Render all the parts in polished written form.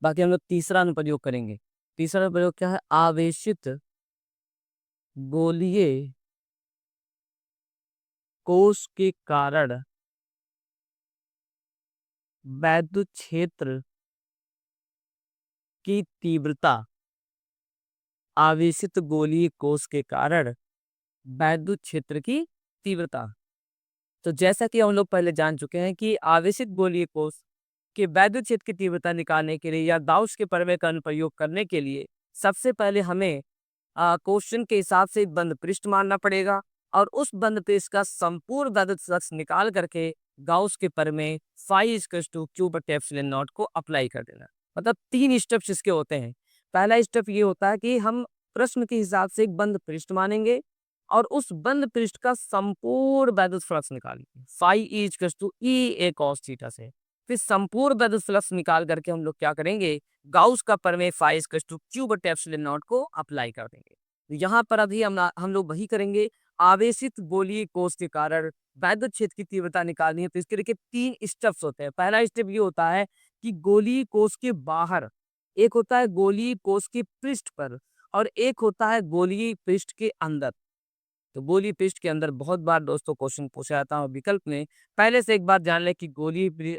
बाकी हम लोग तीसरा अनुप्रयोग करेंगे। तीसरा अनुप्रयोग क्या है? आवेशित गोलीय कोष के कारण वैद्युत क्षेत्र की तीव्रता, आवेशित गोलीय कोष के कारण वैद्युत क्षेत्र की तीव्रता। तो जैसा कि हम लोग पहले जान चुके हैं कि आवेशित गोलीय कोष के वैद्युत क्षेत्र की तीव्रता निकालने के लिए या गाउस के प्रमेय का अनुप्रयोग करने के लिए सबसे पहले हमें क्वेश्चन के हिसाब से एक बंद पृष्ठ मानना पड़ेगा और उस बंद पृष्ठ का संपूर्ण वैद्युत फ्लक्स निकाल करके गाउस के प्रमेय फाई इक्वल्स टू क्यू बटे एप्सिलॉन नॉट को अप्लाई कर देना। मतलब 3 स्टेप्स इसके होते हैं। पहला स्टेप ये होता है कि हम प्रश्न के हिसाब से एक बंद पृष्ठ मानेंगे और उस बंद पृष्ठ का संपूर्ण वैद्युत फ्लक्स निकालेंगे phi equals to E A cos theta से। फिर संपूर्ण वैद्युत फ्लक्स निकाल करके हम लोग क्या करेंगे? गाउस का प्रमेय फाई इक्वल्स टू क्यू बटे एप्सिलॉन नॉट को अप्लाई कर देंगे। तो यहाँ पर अभी हम लोग वही करेंगे। आवेशित गोलीय कोष के कारण वैद्युत क्षेत्र की तीव्रता निकालनी है तो इसके देखिए 3 स्टेप्स होते हैं। पहला स्टेप ये होता है कि गोलीय कोष के बाहर, एक होता है गोलीय कोष के पृष्ठ पर और एक होता है गोलीय पृष्ठ के अंदर। तो गोलीय पृष्ठ के अंदर बहुत बार दोस्तों क्वेश्चन पूछा जाता है विकल्प में। पहले से एक बात जान ले कि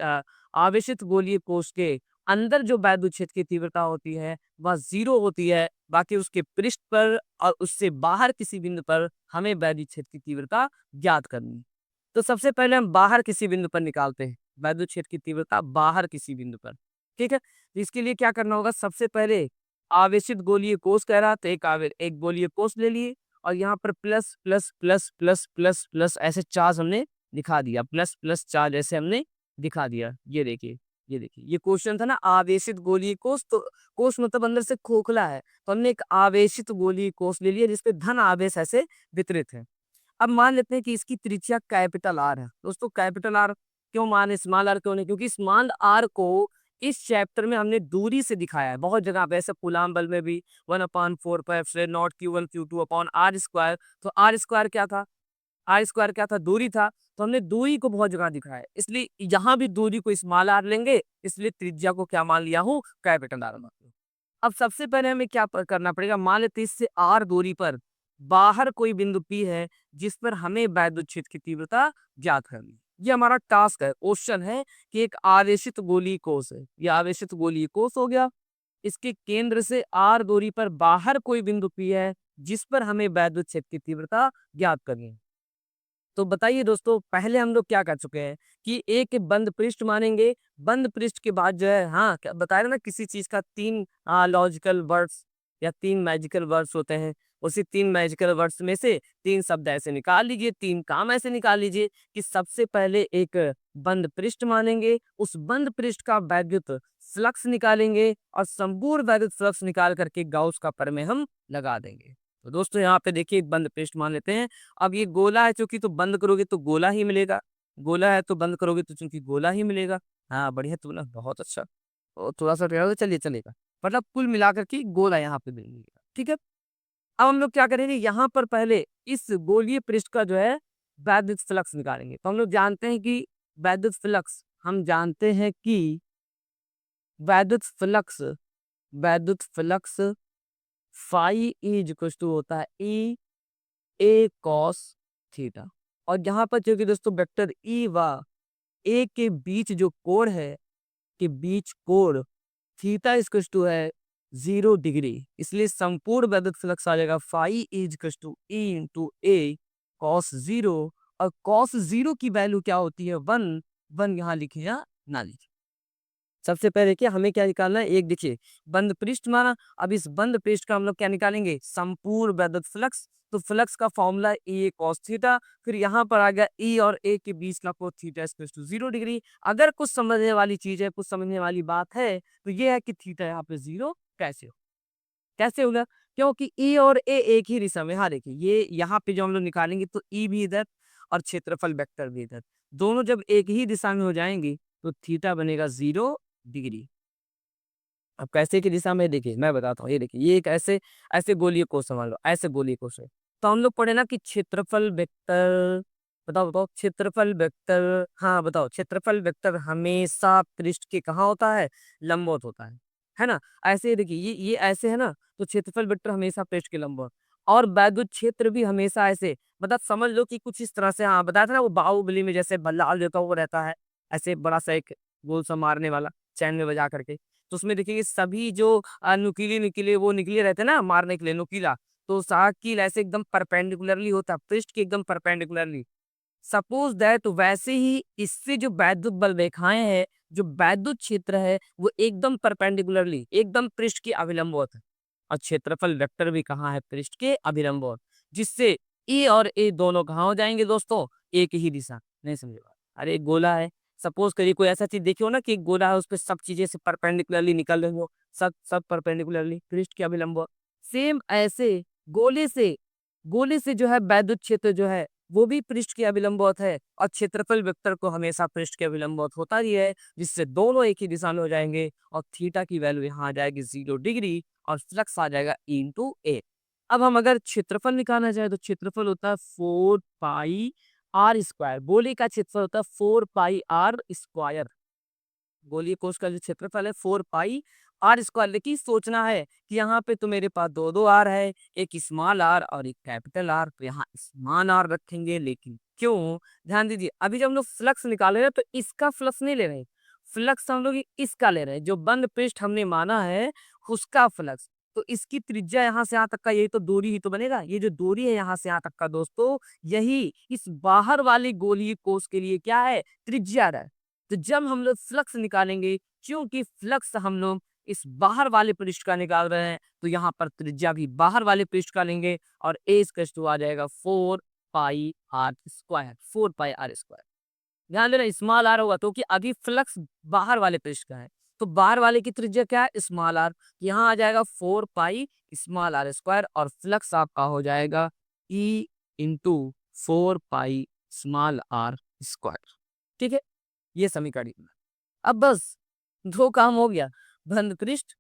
आवेशित गोलीय कोष के अंदर जो वैद्युत क्षेत्र की तीव्रता होती है वह 0 होती है। बाकी उसके पृष्ठ पर और उससे बाहर किसी बिंदु पर हमें वैद्युत क्षेत्र की तीव्रता ज्ञात करनी है। तो सबसे पहले हम बाहर किसी बिंदु पर निकालते हैं वैद्युत क्षेत्र की तीव्रता, बाहर किसी बिंदु पर। ठीक है, तो इसके लिए क्या करना होगा? सबसे पहले आवेशित गोलीय कोष कह रहा तो एक गोलीय कोष ले लिए और यहाँ पर plus plus plus plus plus plus ऐसे चार्ज हमने दिखा दिया, प्लस प्लस चार्ज ऐसे हमने दिखा दिया। ये देखिए, ये देखिए, ये क्वेश्चन था ना आवेशित गोलीय कोष। तो कोष मतलब अंदर से खोखला है, तो हमने एक आवेशित गोलीय कोष ले लिया जिसपे धन आवेश ऐसे वितरित है। अब मान लेते हैं कि इसकी त्रिज्या कैपिटल आर है। दोस्तों कैपिटल आर क्यों माने, स्मॉल आर क्यों नहीं? क्योंकि स्मॉल आर को इस चैप्टर में हमने दूरी से दिखाया है बहुत जगह पे, ऐसे कूलाम बल में भी 1/4 naught Q1 Q2 upon R square. तो आर स्क्वायर क्या था? आर स्क्वायर क्या था? दूरी था। तो हमने दूरी को बहुत जगह दिखाया है, इसलिए यहाँ भी दूरी को स्मॉल आर लेंगे, इसलिए त्रिज्या को क्या मान लिया हूँ? कैपिटल आर मान लिया। अब सबसे पहले हमें क्या करना पड़ेगा? मान लेते इससे आर दूरी पर बाहर कोई बिंदु पी है जिस पर हमें वैद्युत क्षेत्र की तीव्रता ज्ञात करनी है। ये हमारा टास्क है, क्वेश्चन है कि एक आवेशित गोलीय कोष है, ये आवेशित गोलीय कोष हो गया। इसके केंद्र से आर दूरी पर बाहर कोई बिंदु पी है जिस पर हमें वैद्युत क्षेत्र की तीव्रता ज्ञात करनी है। तो बताइए दोस्तों, पहले हम लोग क्या कर चुके हैं कि एक बंद पृष्ठ मानेंगे। बंद पृष्ठ के बाद जो है, हाँ क्या बताया ना, किसी चीज का 3 लॉजिकल वर्ड्स या 3 मैजिकल वर्ड्स होते हैं। उसी 3 मैजिकल वर्ड्स में से 3 शब्द ऐसे निकाल लीजिए, 3 काम ऐसे निकाल लीजिए कि सबसे पहले एक बंद पृष्ठ मानेंगे, उस बंद पृष्ठ का वैद्युत फ्लक्स निकालेंगे और संपूर्ण वैद्युत फ्लक्स निकाल करके गाउस का प्रमेय हम लगा देंगे। तो दोस्तों यहाँ पे देखिए एक बंद पृष्ठ मान लेते हैं। अब ये गोला है चूंकि, तो बंद करोगे तो गोला ही मिलेगा। गोला है तो बंद करोगे तो चूंकि गोला ही मिलेगा। हाँ बढ़िया, तू ना बहुत अच्छा। और थोड़ा सा तो चलिए चलेगा, मतलब कुल मिलाकर के गोला यहाँ पे मिलेगा। ठीक है, अब हम लोग क्या करेंगे? यहाँ पर पहले इस गोलीय पृष्ठ का जो है वैद्युत फ्लक्स निकालेंगे। तो हम लोग जानते हैं कि वैद्युत फ्लक्स, हम जानते हैं कि वैद्युत फ्लक्स, वैद्युत flux phi is equal to होता है ई ए कॉस थीटा। और यहाँ पर क्योंकि दोस्तों वेक्टर ई व ए के बीच जो कोण है, के बीच कोण थीटा इक्वल टू है 0 डिग्री, इसलिए संपूर्ण वैद्युत फ्लक्स आ जाएगा phi is equal to E into A cos 0। और कॉस 0 की वैल्यू क्या होती है? 1। 1 यहाँ लिखे या ना लिखे। सबसे पहले क्या हमें क्या निकालना है? एक देखिए बंद पृष्ठ माना। अब इस बंद पृष्ठ का हम लोग क्या निकालेंगे? संपूर्ण वैद्युत फ्लक्स। तो फ्लक्स का फॉर्मूला ए कॉस थीटा, फिर यहाँ पर आ गया ई और ए के बीच का कोण थीटा इक्वल टू 0 डिग्री। अगर कुछ समझने वाली चीज है, कुछ समझने वाली बात है तो ये है कि थीटा यहाँ पे 0 कैसे हो, कैसे होगा? क्योंकि ई और ए एक ही दिशा में। हाँ देखिए, ये यहाँ पे जो हम लोग निकालेंगे तो ई भी इधर और क्षेत्रफल वेक्टर भी इधर, दोनों जब एक ही दिशा में हो जाएंगी तो थीटा बनेगा 0 डिग्री। अब कैसे की दिशा में देखिए मैं बताता हूँ। ये देखिए, ये एक ऐसे ऐसे गोलीय कोष समझ लो, ऐसे गोलीय कोष है। तो हम लोग पढ़े ना कि क्षेत्रफल वेक्टर, बताओ बताओ, क्षेत्रफल वेक्टर, हाँ बताओ, क्षेत्रफल वेक्टर हमेशा पृष्ठ के कहाँ होता है? लंबवत होता है है ना? ऐसे ही देखिए ये ऐसे है ना, तो क्षेत्रफल वेक्टर हमेशा पृष्ठ के लंबवत और वैद्युत क्षेत्र भी हमेशा ऐसे मतलब समझ लो कि कुछ इस तरह से हाँ, बताया था ना वो बाहुबली में जैसे लाल जो था वो रहता है, ऐसे बड़ा-सा एक गोल सा मारने वाला, चैन में बजा करके। तो उसमें देखिए सभी जो नुकीले-नुकीले वो निकले रहते हैं ना मारने के लिए नुकीला, तो साकिल ऐसे एकदम परपेंडिकुलरली होता है, पृष्ठ के एकदम परपेंडिकुलरली। सपोज दैट वैसे ही इससे जो वैद्युत बल रेखाएँ हैं, जो वैद्युत क्षेत्र है, वो एकदम परपेंडिकुलरली, एकदम पृष्ठ के अभिलंबवत है और क्षेत्रफल वेक्टर भी कहाँ है? पृष्ठ के अभिलंबवत, जिससे ए और ए दोनों कहाँ हो जाएँगे दोस्तों? एक ही दिशा। नहीं समझे बात? अरे एक गोला है, सपोज करिए कोई ऐसा चीज़ देखी हो ना कि एक गोला है, उसपे सब चीज़ें से परपेंडिकुलरली निकल रही हो, सब सब परपेंडिकुलरली, पृष्ठ के अभिलंबवत। सेम ऐसे गोले से गोले से जो है वैद्युत क्षेत्र जो है वो भी पृष्ठ के अभिलंबवत है और क्षेत्रफल वेक्टर को हमेशा पृष्ठ के अभिलंबवत होता ही है, जिससे दोनों एक ही दिशा में हो जाएंगे और थीटा की वैल्यू यहाँ आ जाएगी 0 डिग्री और फ्लक्स आ जाएगा ई इंटू ए। अब हम अगर क्षेत्रफल निकालना चाहें तो क्षेत्रफल होता है 4 पाई r स्क्वायर, गोले का क्षेत्रफल होता है 4 पाई r स्क्वायर। गोलीय कोश का जो क्षेत्रफल है 4 पाई r स्क्वायर। लेकिन सोचना है कि यहाँ पे तो मेरे पास दो दो आर है, एक स्मॉल आर और एक कैपिटल आर, तो यहाँ स्मॉल आर रखेंगे। लेकिन क्यों? ध्यान दीजिए, अभी जब हम लोग फ्लक्स निकाले रहे तो इसका फ्लक्स नहीं ले रहे हैं, फ्लक्स हम लोग इसका ले रहे हैं, जो बंद पृष्ठ हमने माना है उसका फ्लक्स। तो इसकी त्रिज्या यहाँ से यहाँ तक का यही तो दूरी ही तो बनेगा, ये जो दूरी है यहाँ से यहाँ तक का दोस्तों, यही इस बाहर वाले गोलीय कोश के लिए क्या है? त्रिज्या है। तो जब हम लोग फ्लक्स निकालेंगे, क्योंकि फ्लक्स हम लोग इस बाहर वाले पृष्ठ का निकाल रहे हैं, तो यहाँ पर त्रिज्या भी बाहर वाले पृष्ठ का लेंगे और ए इक्वल्स टू आ जाएगा 4 पाई r स्क्वायर, 4 पाई r स्क्वायर। ध्यान देना स्मॉल आर होगा तो कि अभी फ्लक्स बाहर वाले पृष्ठ का है, तो बाहर वाले की त्रिज्या क्या है? Small R. यहाँ आ जाएगा 4 पाई स्मॉल r स्क्वायर और फ्लक्स आपका हो जाएगा E into 4 pi small r square. ठीक है, ये समीकरण। अब बस दो काम हो गया, बंद पृष्ठ,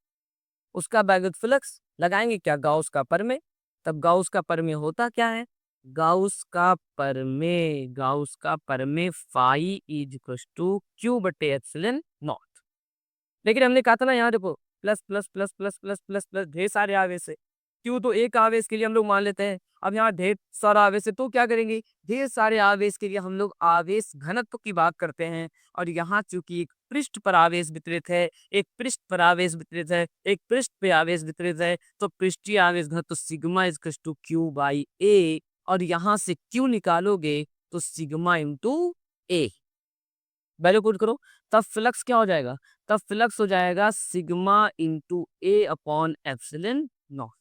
उसका बैगुत फ्लक्स लगाएंगे क्या? गाउस का प्रमेय। तब गाउस का प्रमेय होता क्या है? गाउस का प्रमेय phi is equal to Q बटे एप्सिलॉन नॉट। लेकिन हमने कहा था ना यहाँ देखो plus plus plus plus plus plus plus ढेर सारे आवेश है, क्यों तो एक आवेश के लिए हम लोग मान लेते हैं। अब यहाँ ढेर सारा आवेश है तो क्या करेंगे? ढेर सारे आवेश के लिए हम लोग आवेश घनत्व की बात करते हैं और यहाँ चूंकि एक पृष्ठ पर आवेश वितरित है, एक पृष्ठ पर आवेश वितरित है, एक पृष्ठ पे आवेश वितरित है, तो पृष्ठीय आवेश घनत्व sigma is to q by A और यहाँ से क्यू निकालोगे तो sigma into A, value put करो, तब फ्लक्स क्या हो जाएगा? तब फ्लक्स हो जाएगा sigma into A upon epsilon not,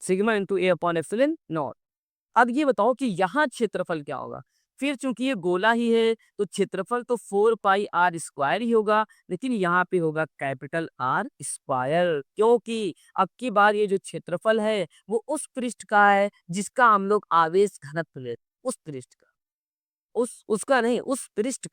sigma into A upon epsilon not. अब ये बताओ कि यहाँ क्षेत्रफल क्या होगा? फिर चूंकि ये गोला ही है तो क्षेत्रफल तो 4 पाई r स्क्वायर ही होगा, लेकिन यहाँ पे होगा कैपिटल आर स्क्वायर, क्योंकि अब की बार ये जो क्षेत्रफल है वो उस पृष्ठ का है जिसका हम लोग आवेश घनत्व लेते, उस पृष्ठ का, उस उसका नहीं, उस पृष्ठ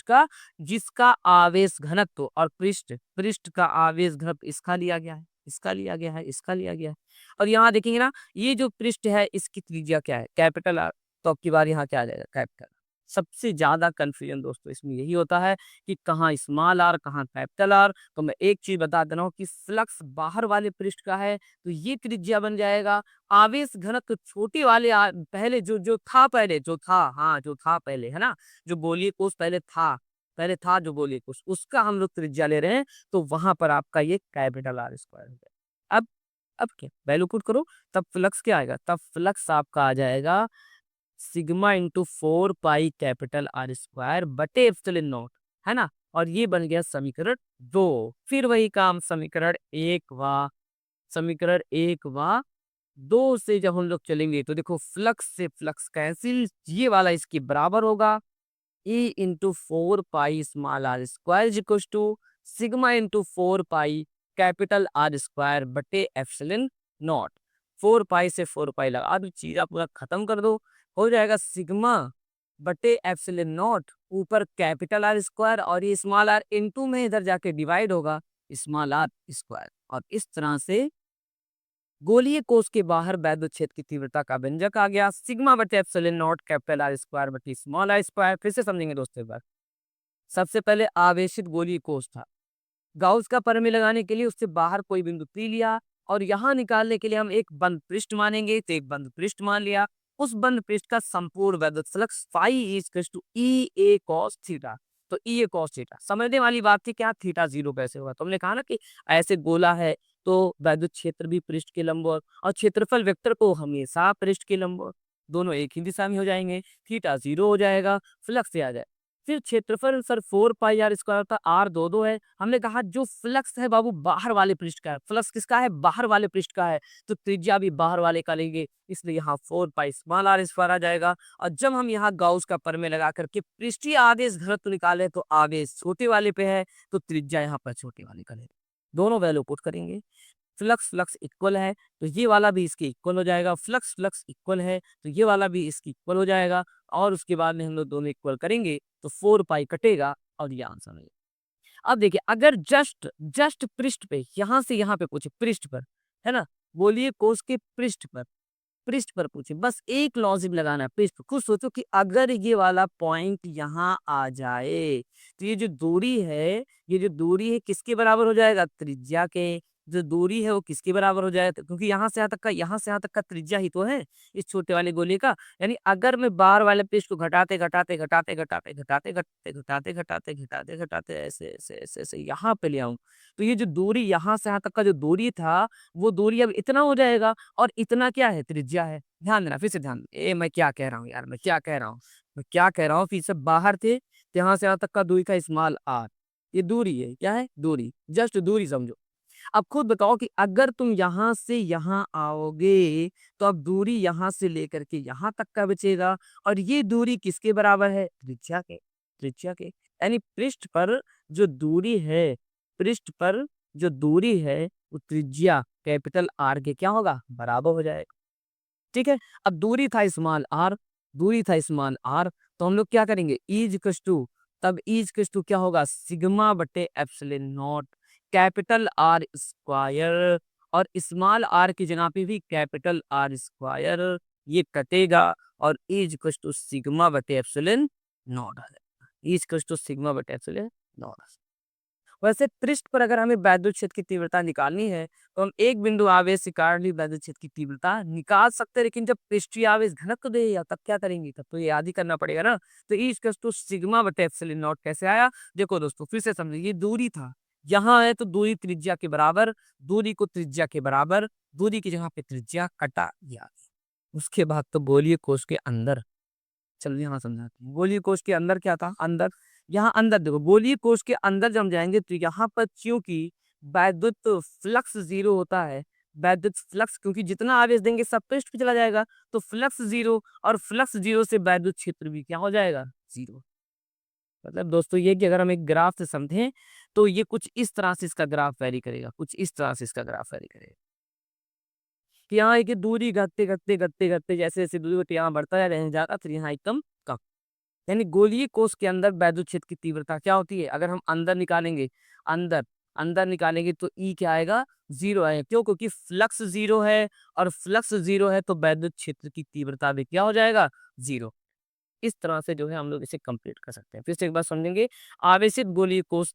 का जिसका आवेश घनत्व और पृष्ठ पृष्ठ का आवेश घनत्व इसका लिया गया है, इसका लिया गया है, इसका लिया गया है। और यहाँ देखेंगे ना ये जो पृष्ठ है इसकी त्रिज्या क्या है? Capital R. तो अब की बार यहाँ क्या आ जाएगा? कैपिटल। सबसे ज्यादा कंफ्यूजन दोस्तों इसमें यही होता है कि कहाँ स्मॉल आर कहाँ कैपिटल आर। तो मैं एक चीज बता दे रहा हूँ कि फ्लक्स बाहर वाले पृष्ठ का है तो ये त्रिज्या बन जाएगा, आवेश घनत्व छोटे वाले पहले जो था, हाँ जो था पहले है ना, जो गोलीय कोश पहले था जो गोलीय कोश उसका हम लोग त्रिज्या ले रहे हैं, तो वहां पर आपका ये कैपिटल आर स्क्वायर हो जाएगा। अब क्या वैल्यू पुट करो, तब फ्लक्स क्या आएगा? तब फ्लक्स आपका आ जाएगा sigma into 4 pi capital R square बटे एप्सिलॉन नॉट, है ना। और ये बन गया समीकरण 2। फिर वही काम समीकरण 1 व 2 से जब हम लोग चलेंगे तो देखो फ्लक्स से फ्लक्स कैंसिल, ये वाला इसके बराबर होगा E into 4 pi small r square equal to sigma into 4 pi capital R square बटे एप्सिलॉन नॉट। 4 पाई से 4 पाई लगा दो, चीज़ा पूरा खत्म कर दो, हो जाएगा सिग्मा बटे एप्सिलॉन नॉट, ऊपर कैपिटल आर स्क्वायर और ये स्मॉल आर इनटू में इधर जाके डिवाइड होगा स्मॉल आर स्क्वायर। और इस तरह से गोलीय कोश के बाहर वैद्युत क्षेत्र की तीव्रता का व्यंजक आ गया सिग्मा बटे epsilon not capital R square बटे स्मॉल आर स्क्वायर। फिर से समझेंगे दोस्तों एक बार, सबसे पहले आवेशित गोलीय कोष था। गाउस का प्रमेय लगाने के लिए उससे बाहर कोई बिंदु P लिया और यहाँ निकालने के लिए हम एक बंद पृष्ठ मानेंगे, तो एक बंद पृष्ठ मान लिया। उस बंद पृष्ठ का संपूर्ण वैद्युत flux phi is equals to E A cos theta. तो ई ए कॉस थीटा समझने वाली बात थी, क्या थीटा जीरो कैसे होगा। तो हमने कहा ना कि ऐसे गोला है तो वैद्युत क्षेत्र भी पृष्ठ के लंबवत और क्षेत्रफल वेक्टर को हमेशा पृष्ठ के लंबवत, दोनों एक ही दिशा में हो जाएंगे, थीटा जीरो हो जाएगा, फ्लक्स से आ जाए। फिर क्षेत्रफल सर 4 पाई आर स्क्वायर होता है, आर दो दो है। हमने कहा जो फ्लक्स है बाबू बाहर वाले पृष्ठ का है, फ्लक्स किसका है, बाहर वाले पृष्ठ का है, तो त्रिज्या भी बाहर वाले का लेंगे, इसलिए यहाँ 4 पाई स्मॉल आर स्क्वायर आ जाएगा। और जब हम यहाँ गाउस का प्रमेय लगा करके पृष्ठीय आवेश घनत्व निकाले तो आवेश छोटे वाले पे है, तो त्रिज्या यहाँ पर छोटे वाले का लेंगे, दोनों वैल्यू पुट करेंगे। फ्लक्स फ्लक्स इक्वल है तो ये वाला भी इसके इक्वल हो जाएगा, फ्लक्स फ्लक्स इक्वल है तो ये वाला भी इसकी इक्वल हो जाएगा। और उसके बाद में हम लोग दोनों इक्वल करेंगे तो 4 पाई कटेगा और ये आंसर है। अब देखिए अगर जस्ट जस्ट पृष्ठ पे यहाँ से यहाँ पे पूछे, पृष्ठ पर है ना, बोलिए कोष के पृष्ठ पर पूछे, बस एक लॉजिक लगाना है पृष्ठ पर। खुद सोचो कि अगर ये वाला पॉइंट यहाँ आ जाए तो ये जो दूरी है किसके बराबर हो जाएगा, त्रिज्या के। जो दूरी है वो किसके बराबर हो जाएगा, क्योंकि यहाँ से यहाँ तक का त्रिज्या ही तो है इस छोटे वाले गोले का। यानी अगर मैं बाहर वाले पृष्ठ को घटाते घटाते घटाते घटाते घटाते घटाते घटाते घटाते घटाते घटाते ऐसे ऐसे ऐसे ऐसे यहाँ पे ले आऊं, तो ये जो दूरी यहाँ से यहाँ तक का जो दूरी था वो दूरी अब इतना हो जाएगा। और इतना क्या है, त्रिज्या है। ध्यान देना, फिर से ध्यान, मैं क्या कह रहा हूँ यार, मैं क्या कह रहा हूँ फिर से, बाहर थे तो यहाँ से यहाँ तक का दूरी का स्मॉल आर, ये दूरी है, क्या है, दूरी, जस्ट दूरी समझो। अब खुद बताओ कि अगर तुम यहाँ से यहाँ आओगे तो अब दूरी यहाँ से लेकर के यहाँ तक का बचेगा, और ये दूरी किसके बराबर है, त्रिज्या के। यानी पृष्ठ पर जो दूरी है वो त्रिज्या कैपिटल आर के क्या होगा, बराबर हो जाएगा। ठीक है, अब दूरी था स्मॉल आर, तो हम लोग क्या करेंगे, तब क्या होगा, सिग्मा बटे epsilon not capital R square, और स्मॉल आर की जगह पे भी कैपिटल आर स्क्वायर, ये कटेगा और सिग्मा बटे एप्सिलॉन नॉट आ जाएगा, सिग्मा बटे एप्सिलॉन नॉट। वैसे पृष्ठ पर अगर हमें वैद्युत क्षेत्र की तीव्रता निकालनी है तो हम एक बिंदु आवेश के कारण भी वैद्युत क्षेत्र की तीव्रता निकाल सकते हैं, लेकिन जब पृष्ठीय आवेश घनत्व दे या तब क्या करेंगे, तब तो ये याद ही करना पड़ेगा ना। तो ई इक्वल्स टू सिग्मा बटे एप्सिलॉन नॉट कैसे आया, देखो दोस्तों फिर से समझिए, ये दूरी था, यहाँ है तो दूरी त्रिज्या के बराबर, दूरी को त्रिज्या के बराबर, दूरी की जगह पे त्रिज्या कटा दिया। उसके बाद तो गोलीय कोष के अंदर, चलो यहाँ समझाते हैं, गोलीय कोष के अंदर क्या था, अंदर, यहाँ अंदर देखो गोलीय कोष के अंदर जब हम जाएंगे तो यहाँ पर क्योंकि वैद्युत फ्लक्स जीरो होता है, वैद्युत फ्लक्स क्योंकि जितना आवेश देंगे सब पृष्ठ पे चला जाएगा, तो फ्लक्स जीरो, और फ्लक्स जीरो से वैद्युत क्षेत्र भी क्या हो जाएगा, जीरो। मतलब दोस्तों ये कि अगर हम एक ग्राफ से समझें तो ये कुछ इस तरह से इसका ग्राफ वेरी करेगा, कुछ इस तरह से इसका ग्राफ वेरी करेगा कि यहाँ एक दूरी घटते घटते घटते घटते जैसे जैसे दूरी घटती यहाँ बढ़ता रह जाएगा, फिर यहाँ एकदम कम। यानी गोलीय कोष के अंदर वैद्युत क्षेत्र की तीव्रता क्या होती है, अगर हम अंदर निकालेंगे, अंदर अंदर निकालेंगे तो ई क्या आएगा, जीरो आएगा। क्यों, क्योंकि फ्लक्स जीरो है, और फ्लक्स जीरो है तो वैद्युत क्षेत्र की तीव्रता भी क्या हो जाएगा, जीरो। इस तरह से जो है हम लोग इसे कंप्लीट कर सकते हैं। फिर से एक बार समझेंगे, आवेशित गोलीय कोष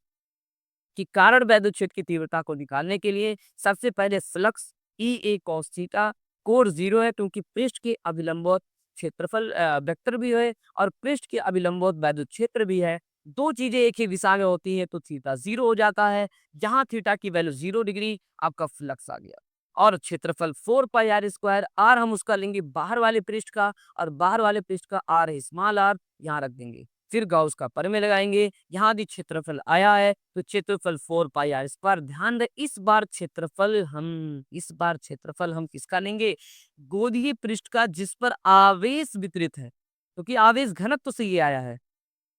कि कारण वैद्युत क्षेत्र की तीव्रता को निकालने के लिए सबसे पहले flux E A cos theta, कोण जीरो है क्योंकि पृष्ठ के अभिलंबवत क्षेत्रफल वेक्टर भी है और पृष्ठ के अभिलंबवत वैद्युत क्षेत्र भी है, दो चीजें एक ही दिशा में होती है तो थीटा जीरो हो जाता है। जहां थीटा की वैल्यू 0 डिग्री, आपका फ्लक्स आ गया। और क्षेत्रफल 4 पाई आर स्क्वायर, आर हम उसका लेंगे बाहर वाले पृष्ठ का, और बाहर वाले पृष्ठ का आर है स्मॉल आर, यहाँ रख देंगे। फिर गाउस का प्रमेय लगाएंगे, यहाँ भी क्षेत्रफल आया है तो क्षेत्रफल 4 पाई आर स्क्वायर। ध्यान रहे इस बार क्षेत्रफल हम किसका लेंगे, गोलीय पृष्ठ का जिस पर आवेश वितरित है, क्योंकि आवेश घनत्व से ये आया है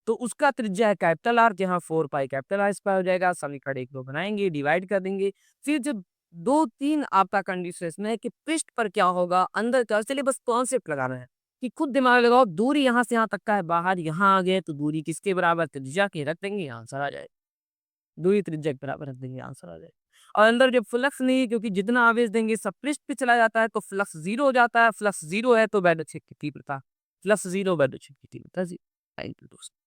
तो उसका त्रिज्या है कैपिटल आर, जहाँ 4 पाई कैपिटल आर स्क्वायर हो जाएगा। समीकरण 1 2 बनाएंगे, डिवाइड कर देंगे। फिर जब 2 3 आपका कंडीशन इसमें है कि पृष्ठ पर क्या होगा, अंदर क्या, चलिए बस कॉन्सेप्ट लगाना है कि खुद दिमाग लगाओ, दूरी यहाँ से यहाँ तक का है, बाहर यहाँ आ गए तो दूरी किसके बराबर, त्रिज्या के, रख देंगे आंसर आ जाए, दूरी त्रिज्या के बराबर रख देंगे आंसर आ जाए। और अंदर जब फ्लक्स नहीं है, क्योंकि जितना आवेश देंगे सब पृष्ठ पे चला जाता है तो फ्लक्स जीरो हो जाता है, फ्लक्स जीरो है तो वैद्युत क्षेत्र की तीव्रता, फ्लक्स जीरो वैद्युत क्षेत्र की तीव्रता जीरो। थैंक यू दोस्तों।